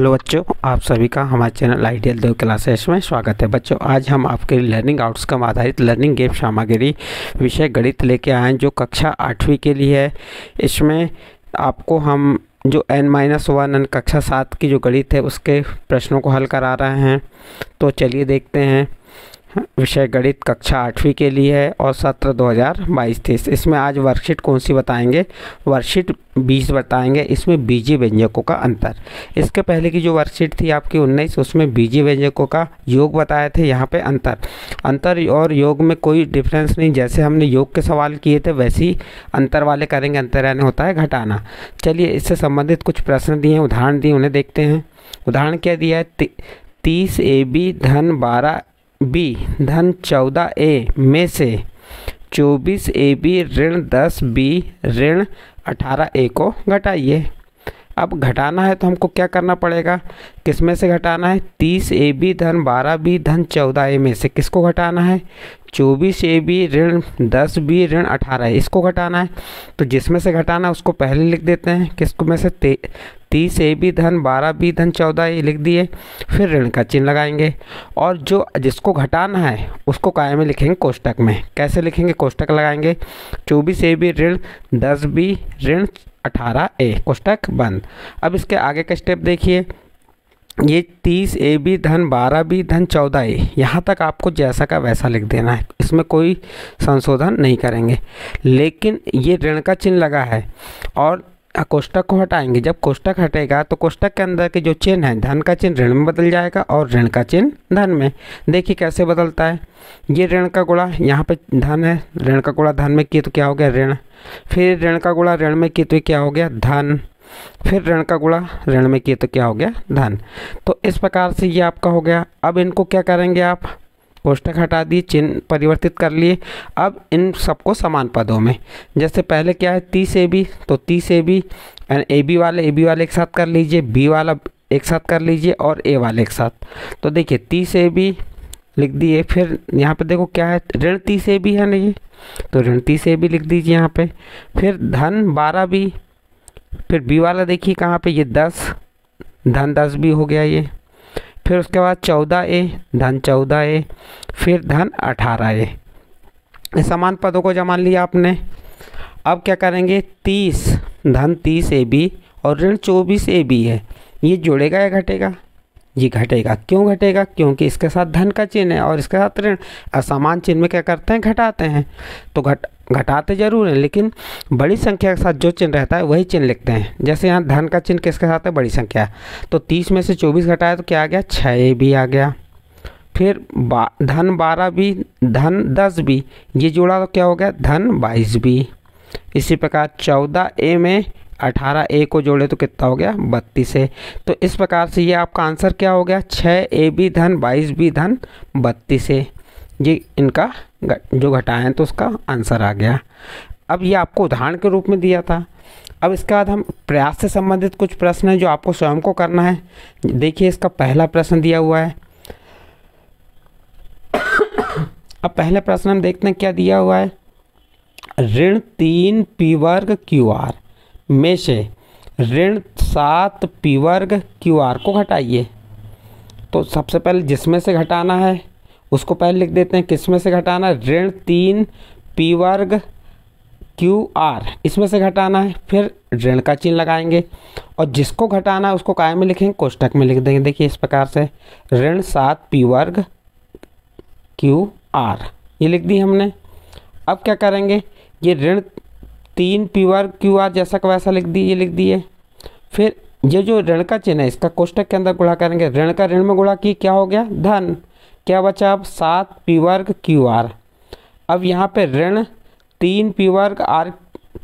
Hello बच्चों, आप सभी का हमारे चैनल आइडियल देव क्लासेस में स्वागत है। बच्चों, आज हम आपके लर्निंग आउटकम आधारित लर्निंग गेम सामग्री विषय गणित लेके आए हैं जो कक्षा 8वीं के लिए है। इसमें आपको हम जो n-1 कक्षा 7 की जो गणित है उसके प्रश्नों को हल करा रहे हैं। तो चलिए देखते हैं। विषय गणित कक्षा 8वीं के लिए है और सत्र 2022-23। इसमें आज वर्कशीट कौन सी बताएंगे? वर्कशीट 20 बताएंगे। इसमें बीजीय व्यंजकों का अंतर। इसके पहले की जो वर्कशीट थी आपकी 19, उसमें बीजीय व्यंजकों का योग बताए थे। यहाँ पे अंतर और योग में कोई डिफरेंस नहीं। जैसे हमने योग के सवाल किए थे वैसे ही अंतर वाले करेंगे। अंतर यानी होता है घटाना। चलिए, इससे संबंधित कुछ प्रश्न दिए हैं, उदाहरण दिए, उन्हें देखते हैं। उदाहरण क्या दिया है? 30 AB धन 12 B धन 14 A में से 24 AB ऋण 10 B ऋण 18 A को घटाइए। अब घटाना है तो हमको क्या करना पड़ेगा? किस में से घटाना है? 30 AB धन 12 B धन 14 A में से किसको घटाना है? 24 AB ऋण 10 B ऋण 18 A, इसको घटाना है। तो जिसमें से घटाना है उसको पहले लिख देते हैं। किसको में से? 30 AB धन 12 B धन 14 A लिख दिए, फिर ऋण का चिन्ह लगाएंगे और जो जिसको घटाना है उसको काय में लिखेंगे? कोष्टक में। कैसे लिखेंगे? कोष्टक लगाएंगे। 24 AB ऋण 10 B ऋण 18 A, कोष्टक बंद। अब इसके आगे का स्टेप देखिए। ये 30 AB धन 12 B धन 14 A, यहाँ तक आपको जैसा का वैसा लिख देना है। इसमें कोई संशोधन नहीं करेंगे। लेकिन ये ऋण का चिन्ह लगा है और कोष्टक को हटाएंगे। जब कोष्टक हटेगा तो कोष्टक के अंदर के जो चिन्ह है, धन का चिन्ह ऋण में बदल जाएगा और ऋण का चिन्ह धन में। देखिए कैसे बदलता है। ये ऋण का गुणा यहाँ पे धन है, ऋण का गुणा धन में किए तो क्या हो गया? ऋण। फिर ऋण का गुणा ऋण में किए तो क्या हो गया? धन। फिर ऋण का गुणा ऋण में किए तो क्या हो गया? धन। तो इस प्रकार से ये आपका हो गया। अब इनको क्या करेंगे आप? कोष्टक हटा दिए, चिन्ह परिवर्तित कर लिए। अब इन सबको समान पदों में, जैसे पहले क्या है 30 AB, तो 30 AB AB वाले एक साथ कर लीजिए, B वाला एक साथ कर लीजिए और A वाले एक साथ। तो देखिए 30 AB लिख दिए। फिर यहाँ पे देखो क्या है? ऋण 30 AB है ना ये, तो ऋण 30 AB लिख दीजिए यहाँ पे। फिर धन 12 B, फिर B वाला देखिए कहाँ पे? ये 10 धन 10 B हो गया ये। फिर उसके बाद 14 A धन 14 A, फिर धन 18 A। इस समान पदों को जमा लिया आपने। अब क्या करेंगे? 30 धन 30 AB और ऋण 24 AB है। ये जुड़ेगा या घटेगा? ये घटेगा। क्यों घटेगा? क्योंकि इसके साथ धन का चिन्ह है और इसके साथ ऋण। असमान चिन्ह में क्या करते हैं? घटाते हैं। तो घटाते जरूर हैं, लेकिन बड़ी संख्या के साथ जो चिन्ह रहता है वही चिन्ह लिखते हैं। जैसे यहाँ धन का चिन्ह किसके साथ है? बड़ी संख्या। तो 30 में से 24 घटाया तो क्या आ गया? 6 AB आ गया। फिर धन 12 B धन 10 B, ये जोड़ा तो क्या हो गया? धन 22 B। इसी प्रकार 14 A में 18 A को जोड़े तो कितना हो गया? 32 A। तो इस प्रकार से ये आपका आंसर क्या हो गया? 6 AB धन 22 B धन 32 A। ये इनका जो घटाए हैं तो उसका आंसर आ गया। अब ये आपको उदाहरण के रूप में दिया था। अब इसके बाद हम प्रयास से संबंधित कुछ प्रश्न हैं जो आपको स्वयं को करना है। देखिए इसका पहला प्रश्न दिया हुआ है। अब पहले प्रश्न हम देखते हैं क्या दिया हुआ है। ऋण 3 P वर्ग QR में से ऋण 7 P वर्ग QR को घटाइए। तो सबसे पहले जिसमें से घटाना है उसको पहले लिख देते हैं। किस में से घटाना है? ऋण 3 P वर्ग QR, इसमें से घटाना है। फिर ऋण का चिन्ह लगाएंगे और जिसको घटाना है उसको काय में लिखेंगे? कोष्टक में लिख देंगे। देखिए इस प्रकार से ऋण 7 P वर्ग QR ये लिख दी हमने। अब क्या करेंगे? ये ऋण 3 P वर्ग QR जैसा का वैसा लिख दी, ये लिख दिए। फिर ये जो ऋण का चिन्ह है इसका कोष्टक के अंदर गुणा करेंगे। ऋण का ऋण में गुणा की क्या हो गया? धन। क्या बचा? अब 7 P वर्ग QR। अब यहाँ पे ऋण 3 P वर्ग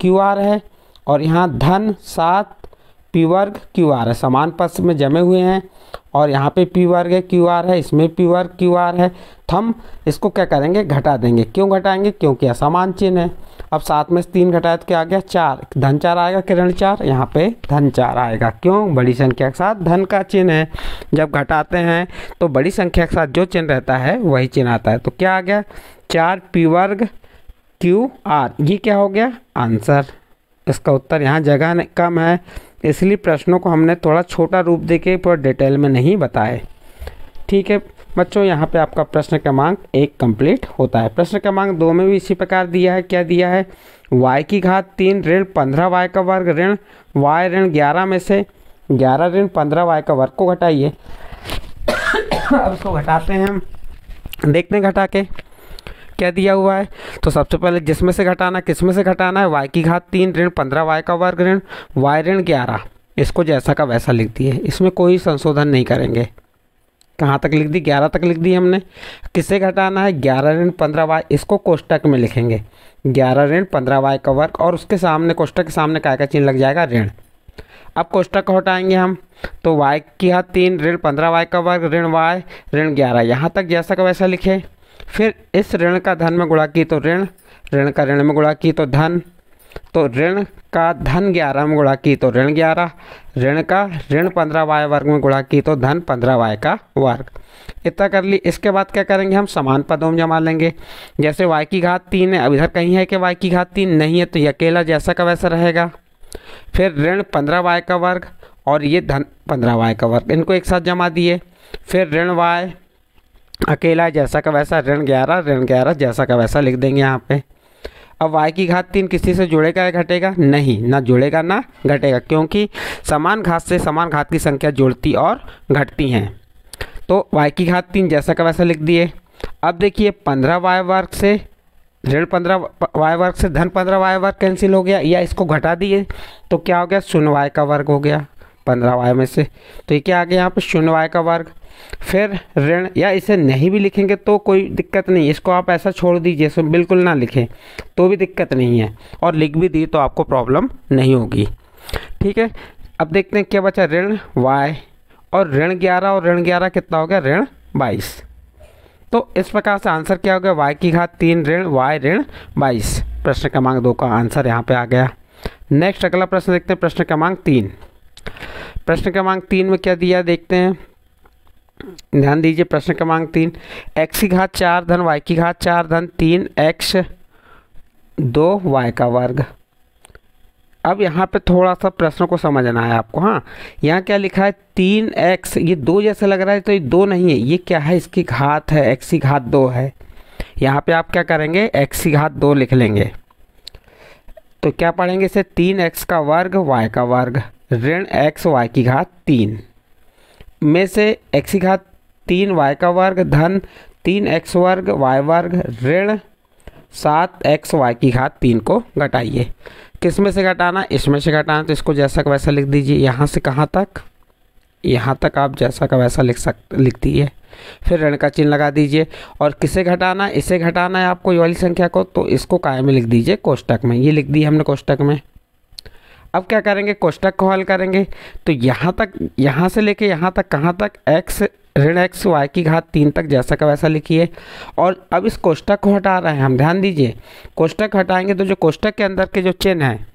QR है और यहाँ धन 7 P वर्ग QR है। समान पद में जमे हुए हैं और यहाँ पे P वर्ग है, QR है, इसमें P वर्ग QR है। तो हम इसको क्या करेंगे? घटा देंगे। क्यों घटाएंगे? क्योंकि असमान चिन्ह है। अब 7 में से 3 घटाए तो क्या आ गया? 4। धन 4 आएगा कि ऋण 4? यहाँ पे धन 4 आएगा। क्यों? बड़ी संख्या के साथ धन का चिन्ह है। जब घटाते हैं तो बड़ी संख्या के साथ जो चिन्ह रहता है वही चिन्ह आता है। तो क्या आ गया? 4 P वर्ग QR। ये क्या हो गया? आंसर। इसका उत्तर यहाँ जगह कम है इसलिए प्रश्नों को हमने थोड़ा छोटा रूप देके पूरा डिटेल में नहीं बताए। ठीक है बच्चों, यहाँ पे आपका प्रश्न क्रमांक 1 कंप्लीट होता है। प्रश्न क्रमांक 2 में भी इसी प्रकार दिया है। क्या दिया है? y की घात 3 ऋण 15y का वर्ग ऋण y ऋण 11 में से 11 ऋण 15y का वर्ग को घटाइए। अब इसको घटाते हैं हम, देखते हैं घटा के क्या दिया हुआ है। तो सबसे पहले जिसमें से घटाना, किस में से घटाना है? y की घात 3 ऋण 15y का वर्ग ऋण y ऋण 11, इसको जैसा का वैसा लिख दिए, इसमें कोई संशोधन नहीं करेंगे। कहाँ तक लिख दी? 11 तक लिख दी हमने। किससे घटाना है? 11 ऋण 15y, इसको कोष्टक में लिखेंगे 11 ऋण 15y का वर्ग, और उसके सामने कोष्टक के सामने काय का चिन्ह लग जाएगा? ऋण। अब कोष्टक को हटाएंगे हम, तो y की घात 3 ऋण 15y का वर्ग ऋण y ऋण 11, यहाँ तक जैसा का वैसा लिखे। फिर इस ऋण का धन में गुणा की तो ऋण, ऋण का ऋण में गुणा की तो धन, तो ऋण का धन 11 में गुणा की तो ऋण 11, ऋण का ऋण 15y वर्ग में गुणा की तो धन 15y का वर्ग। इतना कर ली। इसके बाद क्या करेंगे हम? समान पदों में जमा लेंगे। जैसे y की घात 3 है, अब इधर कहीं है कि y की घात 3 नहीं है, तो ये अकेला जैसा का वैसा रहेगा। फिर ऋण 15y का वर्ग और ये धन 15y का वर्ग, इनको एक साथ जमा दिए। फिर ऋण y अकेला जैसा का वैसा ऋण 11 जैसा का वैसा लिख देंगे यहाँ पे। अब y की घात 3 किसी से जुड़ेगा या घटेगा? नहीं, ना जुड़ेगा ना घटेगा, क्योंकि समान घात से समान घात की संख्या जुड़ती और घटती हैं। तो y की घात 3 जैसा का वैसा लिख दिए। अब देखिए 15y वर्ग से ऋण 15y वर्ग से धन 15y वर्ग कैंसिल हो गया, या इसको घटा दिए तो क्या हो गया? 0y का वर्ग हो गया 15y में से, तो ये क्या आ गया यहाँ पे? 0y का वर्ग। फिर ऋण, या इसे नहीं भी लिखेंगे तो कोई दिक्कत नहीं, इसको आप ऐसा छोड़ दीजिए, इसमें बिल्कुल ना लिखें तो भी दिक्कत नहीं है, और लिख भी दी तो आपको प्रॉब्लम नहीं होगी। ठीक है, अब देखते हैं क्या बचा? ऋण y और ऋण 11, और ऋण 11 कितना हो गया? ऋण 22। तो इस प्रकार से आंसर क्या हो गया? y की घात 3 ऋण y ऋण 22। प्रश्न क्रमांक 2 का आंसर यहाँ पे आ गया। नेक्स्ट अगला प्रश्न देखते हैं, प्रश्न क्रमांक 3। प्रश्न क्रमांक 3 में क्या दिया देखते हैं, ध्यान दीजिए। प्रश्न क्रमांक 3, x की घात 4 धन y की घात 4 धन 3x 2y का वर्ग। अब यहाँ पे थोड़ा सा प्रश्न को समझना है आपको। हाँ, यहाँ क्या लिखा है? 3x, ये 2 जैसा लग रहा है, तो ये 2 नहीं है, ये क्या है? इसकी घात है, x की घात 2 है। यहाँ पे आप क्या करेंगे? x की घात 2 लिख लेंगे। तो क्या पढ़ेंगे इसे? 3x का वर्ग y का वर्ग ऋण x y की घात 3 में से x की घात 3 y का वर्ग धन 3x वर्ग y वर्ग ऋण 7x y की घात 3 को घटाइए। किस में से घटाना? इसमें से घटाना, तो इसको जैसा का वैसा लिख दीजिए। यहाँ से कहाँ तक? यहाँ तक आप जैसा का वैसा लिख दीजिए। फिर ऋण का चिन्ह लगा दीजिए। और किसे घटाना? इसे घटाना है आपको, ये वाली संख्या को, तो इसको काय में लिख दीजिए? कोष्टक में। ये लिख दी हमने कोष्टक में। अब क्या करेंगे? कोष्टक को हल करेंगे। तो यहाँ तक, यहाँ से लेके यहाँ तक, कहाँ तक? x ऋण x y की घात 3 तक जैसा का वैसा लिखिए। और अब इस कोष्टक को हटा रहे हैं हम, ध्यान दीजिए। कोष्टक हटाएंगे तो जो कोष्टक के अंदर के जो चिन्ह हैं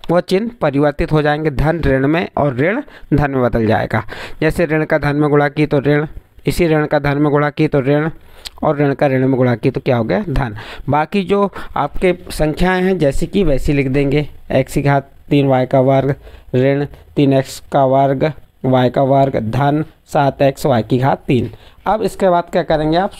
वो चिन्ह परिवर्तित हो जाएंगे, धन ऋण में और ऋण धन में बदल जाएगा। जैसे ऋण का धन में गुणा की तो ऋण, इसी ऋण का धन में गुणा की तो ऋण, और ऋण का ऋण में गुणा की तो क्या हो गया? धन। बाकी जो आपके संख्याएं हैं जैसी की वैसी लिख देंगे। x की घात 3 y का वर्ग ऋण 3x का वर्ग y का वर्ग धन 7x y की घात 3। अब इसके बाद क्या करेंगे? आप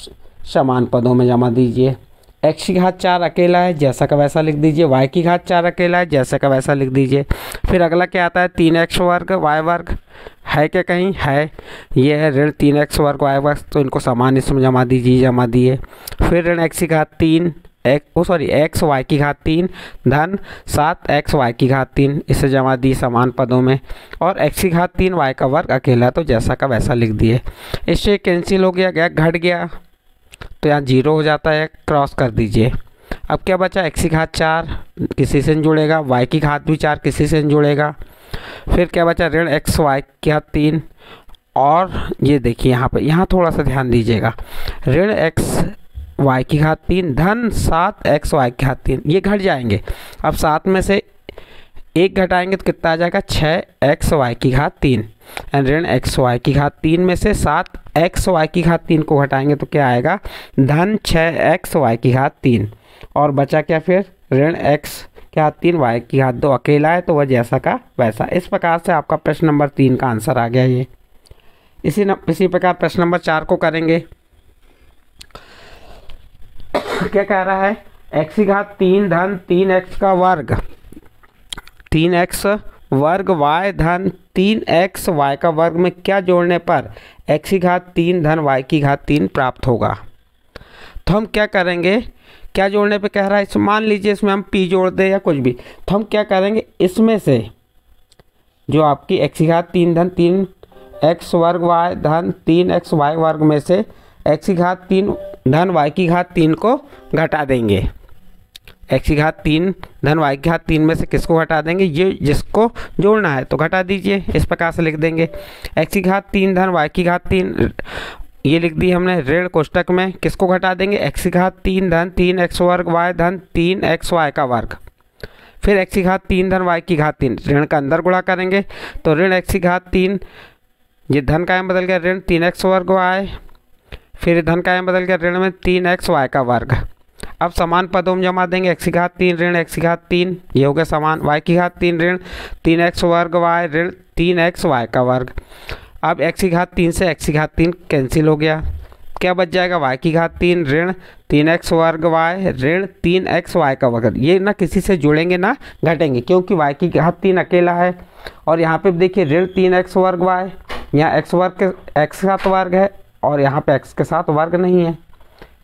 समान पदों में जमा दीजिए। x की घात 4 अकेला है, जैसा का वैसा लिख दीजिए। y की घात 4 अकेला है, जैसा का वैसा लिख दीजिए। फिर अगला क्या आता है? 3x वर्ग y वर्ग है क्या? कहीं है, ये है ऋण 3x वर्ग y वर्ग, तो इनको समान इसमें जमा दीजिए, जमा दिए। फिर ऋण x की घात 3 x y की घात 3 धन 7x y की घात 3, इसे जमा दी समान पदों में। और x की घात 3 y का वर्ग अकेला, तो जैसा का वैसा लिख दिए। इससे कैंसिल हो गया, घट गया, तो यहाँ 0 हो जाता है, क्रॉस कर दीजिए। अब क्या बचा? x की घात 4 किसी से नहीं जुड़ेगा, y की घात भी 4 किसी से नहीं जुड़ेगा। फिर क्या बचा? ऋण x y की घात 3, और ये देखिए यहाँ पे, यहाँ थोड़ा सा ध्यान दीजिएगा। ऋण x y की घात 3 धन 7x y की घात 3, ये घट जाएंगे। अब 7 में से 1 घटाएंगे तो कितना आ जाएगा? 6x y की घात 3। ऋण x y की घात 3 में से 7x y की घात 3 को घटाएंगे तो क्या आएगा? धन 6x y की घात 3। और बचा क्या फिर? ऋण x घात 3 y की घात 2 अकेला है तो वह जैसा का वैसा। इस प्रकार से आपका प्रश्न नंबर 3 का आंसर आ गया ये। इसी प्रकार प्रश्न नंबर 4 को करेंगे। क्या कह रहा है, x की घात 3 धन 3x का वर्ग 3x वर्ग y धन 3x y का वर्ग में क्या जोड़ने पर x की घात 3 धन y की घात 3 प्राप्त होगा। तो हम क्या करेंगे, क्या जोड़ने पे कह रहा है, मान लीजिए इसमें हम p जोड़ दें या कुछ भी, तो हम क्या करेंगे, इसमें से जो आपकी x की घात 3 धन 3x वर्ग y धन 3x y वर्ग में से x की घात 3 धन y की घात 3 को घटा देंगे। x की घात 3 धन y की घात 3 में से किसको घटा देंगे, ये जिसको जोड़ना है तो घटा दीजिए। इस प्रकार से लिख देंगे x की घात 3 धन y की घात 3, ये लिख दी हमने ऋण कोष्टक में, किसको घटा देंगे, x की घात 3 धन 3x वर्ग y धन 3xy का वर्ग, फिर x की घात 3 धन y की घात 3, ऋण का अंदर गुणा करेंगे तो ऋण x की घात 3, ये धन का बदल गया ऋण 3x वर्ग y, फिर धन का बदल गया ऋण में 3xy का वर्ग। अब समान पदों में जमा देंगे, x की घात 3 ऋण x की घात 3, ये हो गया समान, y की घात 3 ऋण 3x वर्ग y ऋण 3xy का वर्ग। अब x की घात 3 से x की घात 3 कैंसिल हो गया, क्या बच जाएगा, y की घात 3 ऋण 3x वर्ग y ऋण 3xy का वर्ग। ये ना किसी से जुड़ेंगे ना घटेंगे, क्योंकि y की घात 3 अकेला है और यहाँ पे देखिए ऋण 3x वर्ग y, यहाँ x वर्ग के x के साथ वर्ग है और यहाँ पे x के साथ वर्ग नहीं है,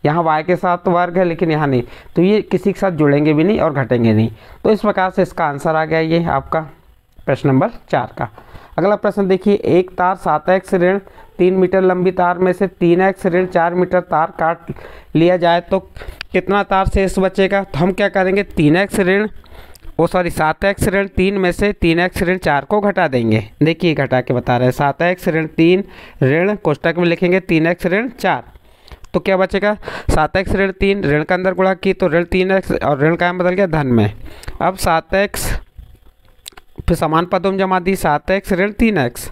यहाँ y के साथ वर्ग है लेकिन यहाँ नहीं, तो ये किसी के साथ जुड़ेंगे भी नहीं और घटेंगे नहीं। तो इस प्रकार से इसका आंसर आ गया ये आपका प्रश्न नंबर 4 का। अगला प्रश्न देखिए, एक तार 7x ऋण 3 मीटर लंबी तार में से 3x ऋण 4 मीटर तार काट लिया जाए तो कितना तार शेष बचेगा। तो हम क्या करेंगे, 7x ऋण 3 में से 3x ऋण 4 को घटा देंगे। देखिए घटा के बता रहे हैं, 7x ऋण 3 ऋण कोष्टक में लिखेंगे 3x ऋण 4, तो क्या बचेगा, 7x ऋण 3 ऋण का अंदर गुणा की तो ऋण 3x और ऋण का बदल गया धन में। अब 7x फिर समान पदों में जमा दी, 7x ऋण 3x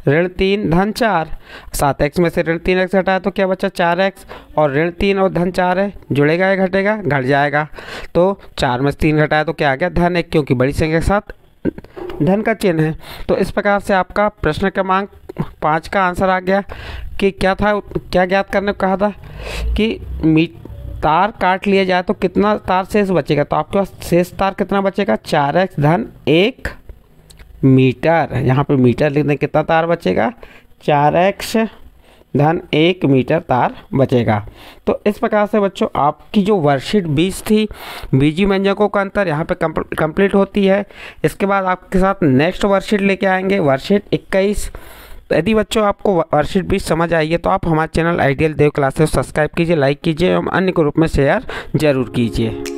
ऋण 3 धन 4, 7x में से ऋण 3x घटाया तो क्या बचा 4x और ऋण 3 और धन 4 है, जुड़ेगा या घटेगा, घट जाएगा। तो 4 में से 3 घटाया तो क्या आ गया धन 1, क्योंकि बड़ी संख्या के साथ धन का चिन्ह है। तो इस प्रकार से आपका प्रश्न क्रमांक 5 का आंसर आ गया कि क्या था, क्या ज्ञात करने को कहा था कि तार काट लिया जाए तो कितना तार शेष बचेगा। तो आपके पास शेष तार कितना बचेगा, 4x धन 1 मीटर, यहाँ पे मीटर लिख दें, कितना तार बचेगा, 4x धन 1 मीटर तार बचेगा। तो इस प्रकार से बच्चों आपकी जो वर्कशीट 20 थी, बीजी व्यंजकों का अंतर यहाँ पे कंप्लीट होती है। इसके बाद आपके साथ नेक्स्ट वर्कशीट लेके आएंगे, वर्कशीट 21। यदि बच्चों आपको वर्कशीट 20 समझ आई है तो आप हमारे चैनल आइडियल देव क्लासेस सब्सक्राइब कीजिए, लाइक कीजिए एवं अन्य ग्रुप में शेयर जरूर कीजिए।